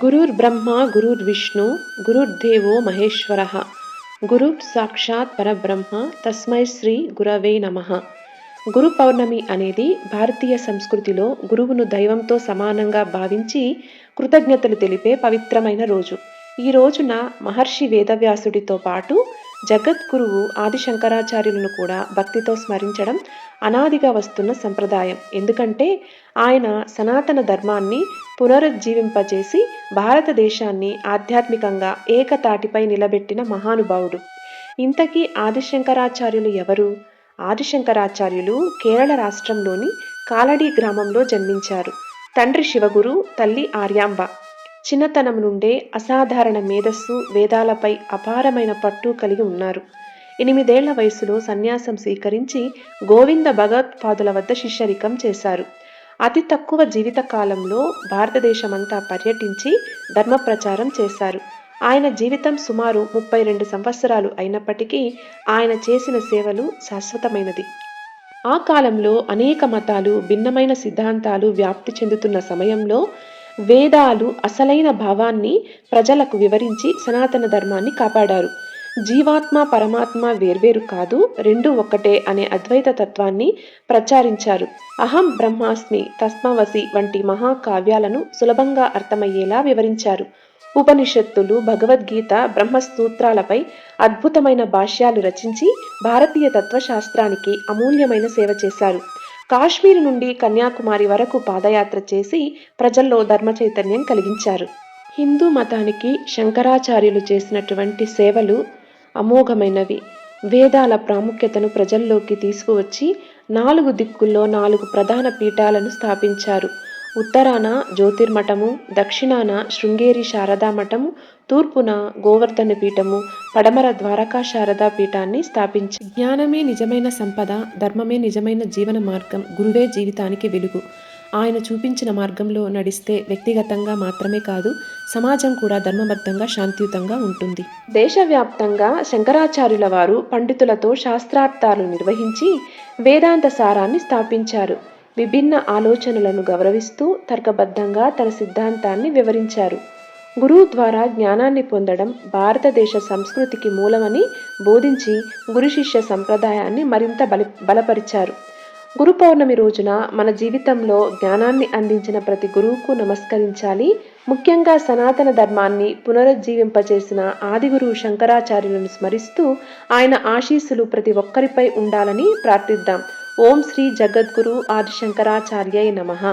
గురుర్బ్రహ్మ గురుర్విష్ణు గురుర్దేవో మహేశ్వరః గురుర్ సాక్షాత్ పరబ్రహ్మ తస్మై శ్రీ గురవే నమః. గురు పౌర్ణమి అనేది భారతీయ సంస్కృతిలో గురువును దైవంతో సమానంగా భావించి కృతజ్ఞతలు తెలిపే పవిత్రమైన రోజు. ఈ రోజున మహర్షి వేదవ్యాసుడితో పాటు జగద్గురువు ఆది శంకరాచార్యులను కూడా భక్తితో స్మరించడం అనాదిగా వస్తున్న సంప్రదాయం. ఎందుకంటే ఆయన సనాతన ధర్మాన్ని పునరుజ్జీవింపజేసి భారతదేశాన్ని ఆధ్యాత్మికంగా ఏకతాటిపై నిలబెట్టిన మహానుభావుడు. ఇంతకీ ఆదిశంకరాచార్యులు ఎవరు? ఆదిశంకరాచార్యులు కేరళ రాష్ట్రంలోని కాలడి గ్రామంలో జన్మించారు. తండ్రి శివగురు, తల్లి ఆర్యాంబ. చిన్నతనం నుండే అసాధారణ మేధస్సు, వేదాలపై అపారమైన పట్టు కలిగి ఉన్నారు. 8 ఏళ్ల వయసులో సన్యాసం స్వీకరించి గోవింద భగవత్పాదుల వద్ద శిష్యరికం చేశారు. అతి తక్కువ జీవిత కాలంలో భారతదేశమంతా పర్యటించి ధర్మ ప్రచారం చేశారు. ఆయన జీవితం సుమారు 32 సంవత్సరాలు అయినప్పటికీ ఆయన చేసిన సేవలు శాశ్వతమైనది. ఆ కాలంలో అనేక మతాలు, భిన్నమైన సిద్ధాంతాలు వ్యాప్తి చెందుతున్న సమయంలో వేదాలు అసలైన భావాన్ని ప్రజలకు వివరించి సనాతన ధర్మాన్ని కాపాడారు. జీవాత్మ పరమాత్మ వేర్వేరు కాదు, రెండు ఒక్కటే అనే అద్వైత తత్వాన్ని ప్రచారించారు. అహం బ్రహ్మాస్మి, తస్మవసి వంటి మహాకావ్యాలను సులభంగా అర్థమయ్యేలా వివరించారు. ఉపనిషత్తులు, భగవద్గీత, బ్రహ్మసూత్రాలపై అద్భుతమైన భాష్యాలు రచించి భారతీయ తత్వశాస్త్రానికి అమూల్యమైన సేవ చేశారు. కాశ్మీర్ నుండి కన్యాకుమారి వరకు పాదయాత్ర చేసి ప్రజల్లో ధర్మ చైతన్యం కలిగించారు. హిందూ మతానికి శంకరాచార్యులు చేసినటువంటి సేవలు అమోఘమైనవి. వేదాల ప్రాముఖ్యతను ప్రజల్లోకి తీసుకువచ్చి 4 దిక్కుల్లో 4 ప్రధాన పీఠాలను స్థాపించారు. ఉత్తరాన జ్యోతిర్మఠము, దక్షిణాన శృంగేరి శారదా మఠము, తూర్పున గోవర్ధన పీఠము, పడమర ద్వారకా శారదా పీఠాన్ని స్థాపించి జ్ఞానమే నిజమైన సంపద, ధర్మమే నిజమైన జీవన మార్గం, గురువే జీవితానికి వెలుగు. ఆయన చూపించిన మార్గంలో నడిస్తే వ్యక్తిగతంగా మాత్రమే కాదు, సమాజం కూడా ధర్మబద్ధంగా, శాంతియుతంగా ఉంటుంది. దేశవ్యాప్తంగా శంకరాచార్యుల వారు పండితులతో శాస్త్రార్థాలు నిర్వహించి వేదాంత సారాన్ని స్థాపించారు. విభిన్న ఆలోచనలను గౌరవిస్తూ తర్కబద్ధంగా తన సిద్ధాంతాన్ని వివరించారు. గురువు ద్వారా జ్ఞానాన్ని పొందడం భారతదేశ సంస్కృతికి మూలమని బోధించి గురు శిష్య సంప్రదాయాన్ని మరింత బలపరిచారు. గురు పౌర్ణమి రోజున మన జీవితంలో జ్ఞానాన్ని అందించిన ప్రతి గురువుకు నమస్కరించాలి. ముఖ్యంగా సనాతన ధర్మాన్ని పునరుజ్జీవింపచేసిన ఆదిగురువు శంకరాచార్యులను స్మరిస్తూ ఆయన ఆశీస్సులు ప్రతి ఒక్కరిపై ఉండాలని ప్రార్థిద్దాం. ఓం శ్రీ జగద్గురు ఆది శంకరాచార్యై నమః.